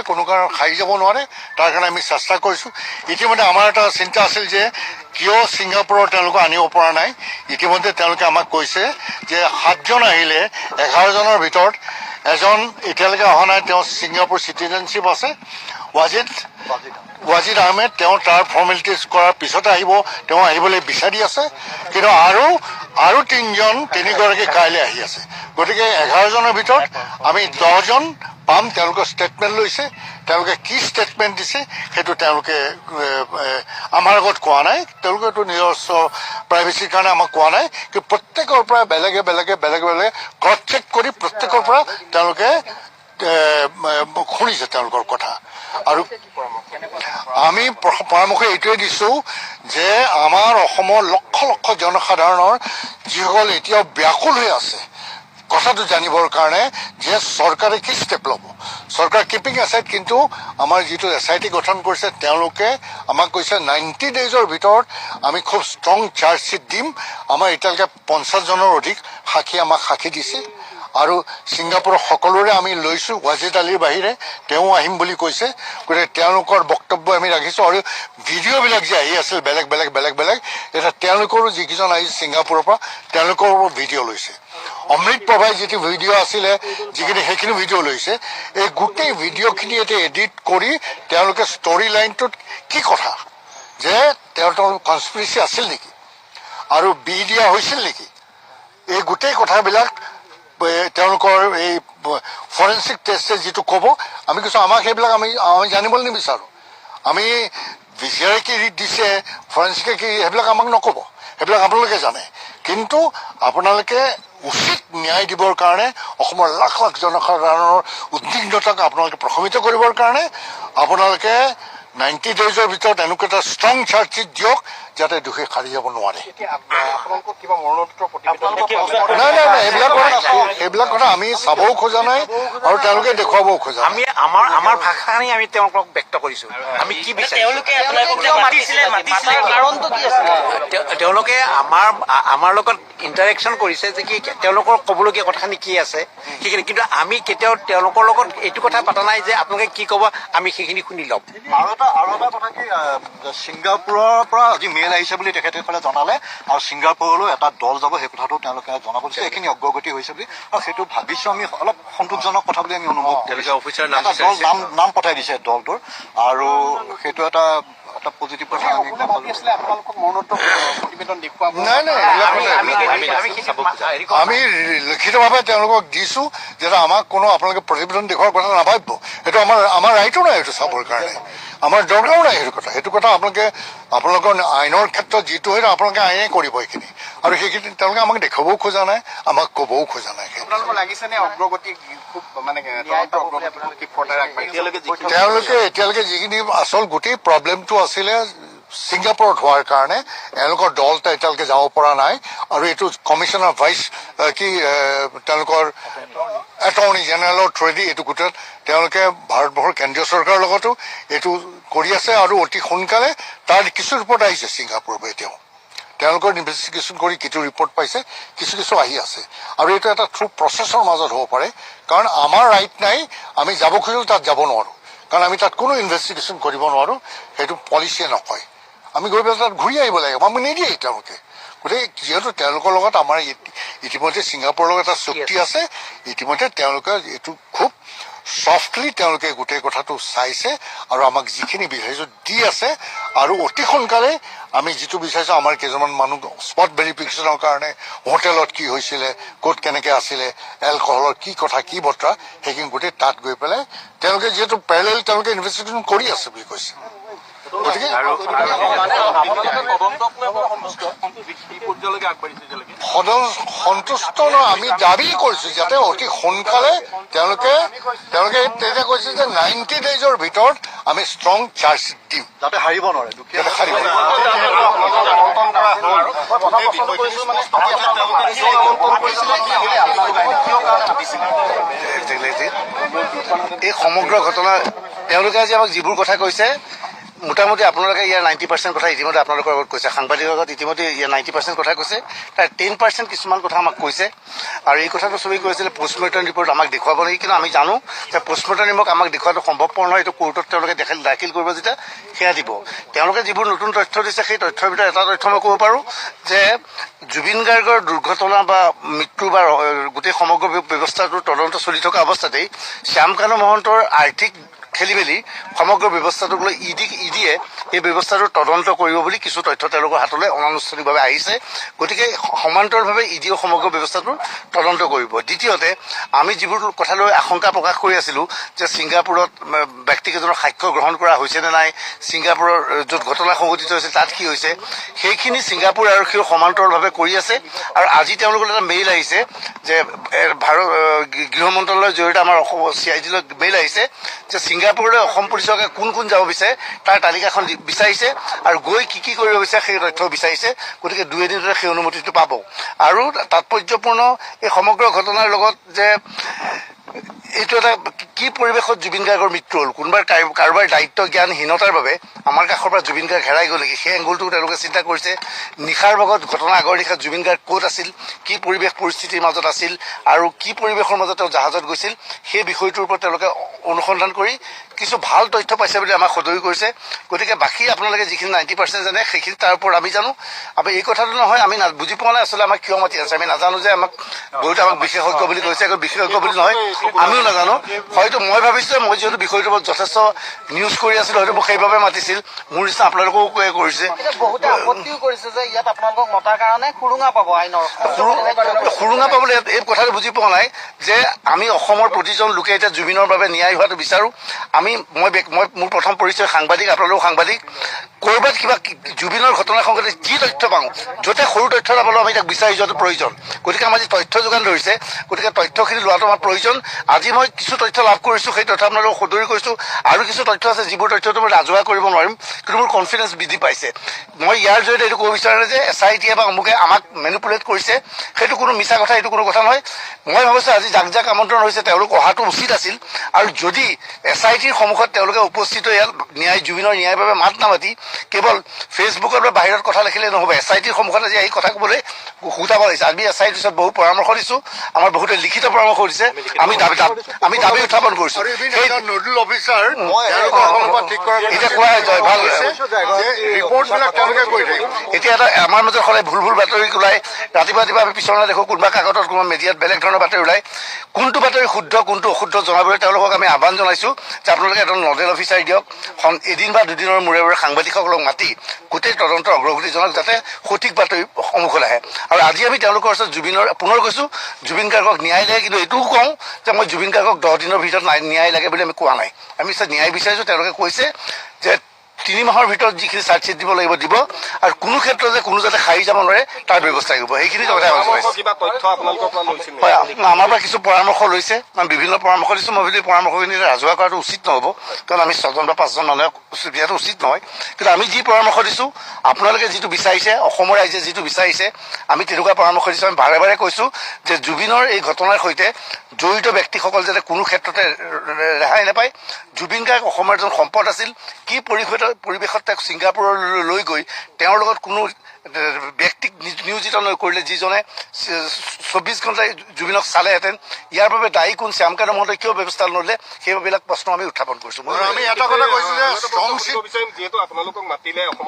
কোনো কাৰণত সাৰি যাব নোৱাৰে। তাৰ কাৰণে আমি চেষ্টা কৰিছোঁ। ইতিমধ্যে আমাৰ এটা চিন্তা আছিল যে কিয় ছিংগাপুৰৰ তেওঁলোকে আনিব পৰা নাই। ইতিমধ্যে তেওঁলোকে আমাক কৈছে যে 7জন আহিলে 11জনৰ ভিতৰত এজন এতিয়ালৈকে অহা নাই, তেওঁ ছিংগাপুৰ চিটিজেনশ্বিপ আছে, ৱাজিদ আহমেদ। তেওঁ তাৰ ফৰ্মেলিটিজ কৰাৰ পিছতে আহিব, তেওঁ আহিবলৈ বিচাৰি আছে। কিন্তু আৰু 3গৰাকী কাইলৈ আহি আছে। গতিকে 11জনৰ ভিতৰত আমি 10জন পাম। তেওঁলোকৰ ষ্টেটমেণ্ট লৈছে, তেওঁলোকে কি ষ্টেটমেণ্ট দিছে সেইটো তেওঁলোকে আমাৰ আগত কোৱা নাই। তেওঁলোকে এইটো নিজস্ব প্ৰাইভেচিৰ কাৰণে আমাক কোৱা নাই। কিন্তু প্ৰত্যেকৰ পৰা বেলেগে ক্ৰছ চেক কৰি প্ৰত্যেকৰ পৰা তেওঁলোকে শুনিছে তেওঁলোকৰ কথা। আৰু আমি পৰামৰ্শ এইটোৱে দিছোঁ যে আমাৰ অসমৰ লক্ষ লক্ষ জনসাধাৰণৰ যিসকল এতিয়াও ব্যাকুল হৈ আছে কথাটো জানিবৰ কাৰণে যে চৰকাৰে কি ষ্টেপ ল'ব। চৰকাৰ কিপিং এছাইড, কিন্তু আমাৰ যিটো SIT গঠন কৰিছে তেওঁলোকে আমাক কৈছে 90 ডেইজৰ ভিতৰত আমি খুব ষ্ট্ৰং চাৰ্জশ্বিট দিম। আমাৰ এতিয়ালৈকে 50জনৰ অধিক সাক্ষী আমাক সাক্ষী দিছে। আৰু ছিংগাপুৰৰ সকলোৰে আমি লৈছোঁ, ৱাজিদ আলীৰ বাহিৰে তেওঁ আহিম বুলি কৈছে। গতিকে তেওঁলোকৰ বক্তব্য আমি ৰাখিছোঁ। আৰু ভিডিঅ'বিলাক যে আহি আছিল বেলেগ এতিয়া তেওঁলোকৰো যিকেইজন আহিছে ছিংগাপুৰৰ পৰা তেওঁলোকৰ ভিডিঅ' লৈছে। অমৃত প্ৰভাই যিটো ভিডিঅ' আছিলে সেইখিনি ভিডিঅ' লৈছে। এই গোটেই ভিডিঅ'খিনি এতিয়া এডিট কৰি তেওঁলোকে ষ্টৰি লাইনটোত কি কথা যে তেওঁলোকৰ কনস্পিৰেচি আছিল নেকি আৰু দিয়া হৈছিল নেকি, এই গোটেই কথাবিলাক তেওঁলোকৰ এই ফৰেনচিক টেষ্টে যিটো ক'ব, আমি কৈছোঁ আমাক সেইবিলাক আমি জানিবলৈ নিবিচাৰোঁ। আমি VCR কি দিছে, ফৰেনচিকে কি, সেইবিলাক আমাক নক'ব, সেইবিলাক আপোনালোকে জানে। কিন্তু আপোনালোকে উচিত ন্যায় দিবৰ কাৰণে অসমৰ লাখ লাখ জনসাধাৰণৰ উদ্বিগ্নতাক আপোনালোকে প্ৰশমিত কৰিবৰ কাৰণে আপোনালোকে 90 ডেইজৰ ভিতৰত এনেকুৱা এটা ষ্ট্ৰং চাৰ্জশ্বিট দিয়ক যাতে দোষী সাৰি যাব নোৱাৰে। নাই, সেইবিলাক কথা আমি চাবও খোজা নাই আৰু তেওঁলোকে দেখুৱাবও খোজা নাই। আমাৰ ভাষাখিনি আমি তেওঁলোকক ব্যক্ত কৰিছোঁ। আমি কি তেওঁলোকে আমাৰ লগত ইণ্টাৰেকশ্যন কৰিছে যে কি তেওঁলোকৰ ক'বলগীয়া কথাখিনি কি আছে সেইখিনি, কিন্তু আমি কেতিয়াও তেওঁলোকৰ লগত এইটো কথা পতা নাই যে আপোনালোকে কি ক'ব আমি সেইখিনি শুনি ল'ম। আৰু এটা কথা কি, ছিংগাপুৰৰ পৰা আজি মেইল আহিছে বুলি তেখেতসকলে জনালে আৰু ছিংগাপুৰলৈ এটা দল যাব, সেই কথাটো তেওঁলোকে জনাব দিছে। এইখিনি অগ্ৰগতি হৈছে বুলি আৰু সেইটো ভাবিছোঁ আমি অলপ সন্তোষজনক কথা বুলি আমি অনুভৱ কৰিছোঁ। এটা দল নাম পঠাই দিছে দলটোৰ, আৰু সেইটো এটা পজিটিভ কথা। আমি লিখিতভাৱে তেওঁলোকক দিছোঁ যে আমাক কোনো আপোনালোকে প্ৰতিবেদন দেখুওৱাৰ কথা নাভাবিব। সেইটো আমাৰ ৰাইটো নাই সেইটো চাবৰ কাৰণে, আমাৰ দৰকাৰো নাই সেইটো কথা আপোনালোকৰ আইনৰ ক্ষেত্ৰত যিটো হয় আপোনালোকে আইনে কৰিব এইখিনি। আৰু সেইখিনি তেওঁলোকে আমাক দেখুৱাবও খোজা নাই, আমাক ক'বও খোজা নাই। তেওঁলোকে এতিয়ালৈকে যিখিনি আচল গোটেই প্ৰব্লেমটো আছিলে ছিংগাপুৰত হোৱাৰ কাৰণে এওঁলোকৰ দল এতিয়ালৈকে যাব পৰা নাই। আৰু এইটো কমিশ্যনাৰ তেওঁলোকৰ এটৰ্নি জেনেৰেলৰ থ্ৰুৱেদি এইটো গোটেই তেওঁলোকে ভাৰতবৰ্ষৰ কেন্দ্ৰীয় চৰকাৰৰ লগতো এইটো কৰি আছে। আৰু অতি সোনকালে তাৰ কিছু ৰিপৰ্ট আহিছে ছিংগাপুৰৰ পৰা। তেওঁলোকৰ ইনভেষ্টিগেশ্যন কৰি কিছু ৰিপৰ্ট পাইছে, কিছু আহি আছে। আৰু এইটো এটা থ্ৰু প্ৰচেছৰ মাজত হ'ব পাৰে, কাৰণ আমাৰ ৰাইট নাই, আমি যাব খুজিলেও তাত যাব নোৱাৰোঁ, কাৰণ আমি তাত কোনো ইনভেষ্টিগেশ্যন কৰিব নোৱাৰোঁ, সেইটো পলিচিয়ে নকয়। আমি গৈ পেলাই তাত ঘূৰি আহিব লাগিব, আমি নিদিয়ে তেওঁলোকে। গতিকে যিহেতু তেওঁলোকৰ লগত আমাৰ ইতিমধ্যে ছিংগাপুৰৰ লগত এটা চুক্তি আছে, ইতিমধ্যে তেওঁলোকে এইটো খুব ছফ্টলি তেওঁলোকে গোটেই কথাটো চাইছে আৰু আমাক যিখিনি বিচাৰিছোঁ দি আছে। আৰু অতি সোনকালে আমি যিটো বিচাৰিছোঁ, আমাৰ কেইজনমান মানুহ স্পট ভেৰিফিকেশ্যনৰ কাৰণে হোটেলত কি হৈছিলে, ক'ত কেনেকৈ আছিলে, এলকহলৰ কি কথা কি বতৰা, সেইখিনি গোটেই তাত গৈ পেলাই তেওঁলোকে যিহেতু পেৰেলেল তেওঁলোকে ইনভেষ্টিগেশ্যন কৰি আছে বুলি কৈছে। গতিকে সন্তুষ্ট নহয়, আমি দাবী কৰিছোঁ যাতে অতি সোনকালে তেওঁলোকে তেতিয়া কৈছে যে 90 ডেইজৰ ভিতৰত আমি ষ্ট্ৰং চাৰ্জশ্বিট দিম যাতে হাৰিব নোৱাৰে। এই সমগ্ৰ ঘটনা তেওঁলোকে আজি আমাক যিবোৰ কথা কৈছে মোটামুটি আপোনালোকে ইয়াৰ 90% কথা ইতিমধ্যে আপোনালোকৰ আগত কৈছে, সাংবাদিকৰ আগত ইতিমধ্যে ইয়াৰ 90% কথা কৈছে, তাৰ 10% কিছুমান কথা আমাক কৈছে। আৰু এই কথাটো চবেই কৈছিলে পষ্টমৰ্টম ৰিপৰ্ট আমাক দেখুৱাব নেকি, কিন্তু আমি জানো যে পষ্টমৰ্টম ৰিপৰ্ট আমাক দেখুৱাটো সম্ভৱপৰ নহয়। এইটো কোৰ্টত তেওঁলোকে দাখিল কৰিব যেতিয়া সেয়া দিব। তেওঁলোকে যিবোৰ নতুন তথ্য দিছে সেই তথ্যৰ ভিতৰত এটা তথ্য মই ক'ব পাৰোঁ যে জুবিন গাৰ্গৰ দুৰ্ঘটনা বা মৃত্যু বা গোটেই সমগ্ৰ ব্যৱস্থাটোৰ তদন্ত চলি থকা অৱস্থাতেই শ্যামকানু মহন্তৰ আৰ্থিক খেলি মেলি সমগ্ৰ ব্যৱস্থাটোক লৈ ইডিয়ে এই ব্যৱস্থাটোৰ তদন্ত কৰিব বুলি কিছু তথ্য তেওঁলোকৰ হাতলৈ অনানুষ্ঠানিকভাৱে আহিছে। গতিকে সমান্তৰালভাৱে ইডিয়ে সমগ্ৰ ব্যৱস্থাটোৰ তদন্ত কৰিব। দ্বিতীয়তে আমি যিবোৰ কথালৈ আশংকা প্ৰকাশ কৰি আছিলোঁ যে ছিংগাপুৰত ব্যক্তিকেইজনৰ সাক্ষ্য গ্ৰহণ কৰা হৈছে নে নাই, ছিংগাপুৰৰ য'ত ঘটনা সংঘটিত হৈছে তাত কি হৈছে, সেইখিনি ছিংগাপুৰ আৰক্ষীয়ে সমান্তৰালভাৱে কৰি আছে। আৰু আজি তেওঁলোকৰ এটা মেইল আহিছে যে গৃহ মন্ত্ৰালয়ৰ জৰিয়তে আমাৰ অসম CID লৈ মেইল আহিছে যে ছিংগাপুৰলৈ অসম পুলিচকে কোন কোন যাব বিচাৰে তাৰ তালিকাখন বিচাৰিছে আৰু গৈ কি কৰিব বিচাৰে সেই তথ্য বিচাৰিছে। গতিকে 2 এদিনতে সেই অনুমতিটো পাব। আৰু তাৎপৰ্যপূৰ্ণ এই সমগ্ৰ ঘটনাৰ লগত যে এইটো এটা কি পৰিৱেশত জুবিন গাৰ্গৰ মৃত্যু হ'ল, কাৰোবাৰ দায়িত্ব জ্ঞানহীনতাৰ বাবে আমাৰ কাষৰ পৰা জুবিন গাৰ্গ হেৰাই গ'ল নেকি, সেই এংগুলটো তেওঁলোকে চিন্তা কৰিছে। নিশাৰ ভাগত ঘটনা আগৰ নিশাত জুবিন গাৰ্গ ক'ত আছিল, কি পৰিৱেশ পৰিস্থিতিৰ মাজত আছিল আৰু কি পৰিৱেশৰ মাজত তেওঁ জাহাজত গৈছিল, সেই বিষয়টোৰ ওপৰত তেওঁলোকে অনুসন্ধান কৰি কিছু ভাল তথ্য পাইছে বুলি আমাক সদৰি কৰিছে। গতিকে বাকী আপোনালোকে যিখিনি 90% জানে সেইখিনি তাৰ ওপৰত আমি জানো। আমি এই কথাটো নহয়, আমি বুজি পোৱা নাই আচলতে আমাক কিয় মাতি আছে। আমি নাজানো যে বহুতে আমাক বিশেষজ্ঞ বুলি কৈছে, বিশেষজ্ঞ বুলি নহয়, আমিও নাজানো। হয়তো মই ভাবিছোঁ মই যিহেতু বিষয়টোৰ ওপৰত যথেষ্ট নিউজ কৰি আছিলোঁ, হয়তো মোক সেইবাবে মাতিছিল, মোৰ নিচিনা আপোনালোকেও কৰিছে। বহুতে আপত্তিও কৰিছে যে ইয়াত আপোনালোকক মতাৰ কাৰণে সুৰুঙা পাব আইনৰ। সুৰুঙা পাবলৈ এই কথাটো বুজি পোৱা নাই যে আমি অসমৰ প্ৰতিজন লোকে এতিয়া জুবিনৰ বাবে ন্যায় হোৱাটো বিচাৰোঁ। মই মোৰ প্ৰথম পৰিচয় সাংবাদিক, আপোনালোক সাংবাদিক। ক'ৰবাত কিবা জুবিনৰ ঘটনা সংক্ৰান্তে যি তথ্য পাওঁ, য'তে সৰু তথ্য নাপালেও আমি তাক বিচাৰি যোৱাটো প্ৰয়োজন। গতিকে আমাৰ যি তথ্য যোগান ধৰিছে, গতিকে তথ্যখিনি লোৱাটো আমাৰ প্ৰয়োজন। আজি মই কিছু তথ্য লাভ কৰিছোঁ, সেই তথ্য আপোনালোকক সদৰি কৰিছোঁ। আৰু কিছু তথ্য আছে যিবোৰ তথ্যটো মই ৰাজহুৱা কৰিব নোৱাৰিম, কিন্তু মোৰ কনফিডেঞ্চ বৃদ্ধি পাইছে। মই ইয়াৰ জৰিয়তে এইটো ক'ব বিচাৰোঁ যে SIT বা অমুকে আমাক মেনিপুলেট কৰিছে, সেইটো কোনো মিছা কথা, এইটো কোনো কথা নহয়। মই ভাবিছোঁ আজি যাক আমন্ত্ৰণ হৈছে তেওঁলোক অহাটো উচিত আছিল। আৰু যদি SITৰ সন্মুখত তেওঁলোকে উপস্থিত হৈ ইয়াত জুবিনৰ ন্যায়ৰ বাবে মাত নামাতি কেৱল ফেচবুকত বা বাহিৰত কথা লিখিলে নহ'ব, SITৰ সন্মুখত আজি এই কথা ক'বলৈ সুতাব লাগিছে। আমি SITৰ পিছত বহু পৰামৰ্শ দিছোঁ, আমাৰ বহুতে লিখিত পৰামৰ্শ দিছে, আমি দাবী উত্থাপন কৰিছোঁ। নডেল অফিচাৰ এতিয়া কোৱা হয় ভাল ৰিপৰ্টবিলাক তেওঁলোকে কৰি থাকিব। এতিয়া এটা আমাৰ মাজত সদায় ভুল বাতৰি ওলায়। ৰাতিপুৱা আমি পিছলৈ দেখোঁ কোনোবা কাকতত কোনোবা মিডিয়াত বেলেগ ধৰণৰ বাতৰি ওলায়। কোনটো বাতৰি শুদ্ধ কোনটো অশুদ্ধ জনাবলৈ তেওঁলোকক আমি আহ্বান জনাইছোঁ যে আপোনালোকে এজন নডেল অফিচাৰ দিয়ক, এদিন বা দুদিনৰ মূৰে মূৰে সাংবাদিকসকলক মাতি গোটেই তদন্তৰ অগ্ৰগতি জনাওক, যাতে সঠিক বাতৰি সন্মুখলৈ আহে। আৰু আজি আমি তেওঁলোকৰ ওচৰত পুনৰ কৈছোঁ জুবিন গাৰ্গক ন্যায় লাগে, কিন্তু এইটোও কওঁ যে মই জুবিন গাৰ্গক 10 দিনৰ ভিতৰত ন্যায় লাগে বুলি আমি কোৱা নাই। আমি ন্যায় বিচাৰিছোঁ। তেওঁলোকে কৈছে যে 3 মাহৰ ভিতৰত যিখিনি চাৰ্জশ্বিট দিব লাগিব দিব, আৰু কোনো ক্ষেত্ৰত যে কোনো যাতে সাৰি যাব নোৱাৰে তাৰ ব্যৱস্থা কৰিব। সেইখিনি কথা আমাৰ পৰা কিছু পৰামৰ্শ লৈছে, আমি বিভিন্ন পৰামৰ্শ দিছোঁ। মই ভাবিলোঁ পৰামৰ্শখিনি ৰাজহুৱা কৰাটো উচিত নহ'ব, কাৰণ আমি 6জন বা 5জন মানুহক দিয়াটো উচিত নহয়। কিন্তু আমি যি পৰামৰ্শ দিছোঁ, আপোনালোকে যিটো বিচাৰিছে, অসমৰ ৰাইজে যিটো বিচাৰিছে, আমি তেনেকুৱা পৰামৰ্শ দিছোঁ। আমি বাৰে বাৰে কৈছোঁ যে জুবিনৰ এই ঘটনাৰ সৈতে জড়িত ব্যক্তিসকল যাতে কোনো ক্ষেত্ৰতে ৰেহাই নাপায়। জুবিন গাৰ্গ অসমৰ এজন সম্পদ আছিল। কি পৰিৱেশত তেওঁক ছিংগাপুৰলৈ লৈ গৈ তেওঁৰ লগত কোনো ব্যক্তিক নিয়োজিত নকৰিলে, যিজনে 24 ঘণ্টাই জুবিনক চালেহেঁতেন, ইয়াৰ বাবে দায়ী কোন, শ্যামকানু মহন্তই কিয় ব্যৱস্থা নল'লে, সেইবিলাক প্ৰশ্ন আমি উত্থাপন কৰিছোঁ। আমি এটা কথা কৈছোঁ যে যিহেতু আপোনালোকক মাতিলে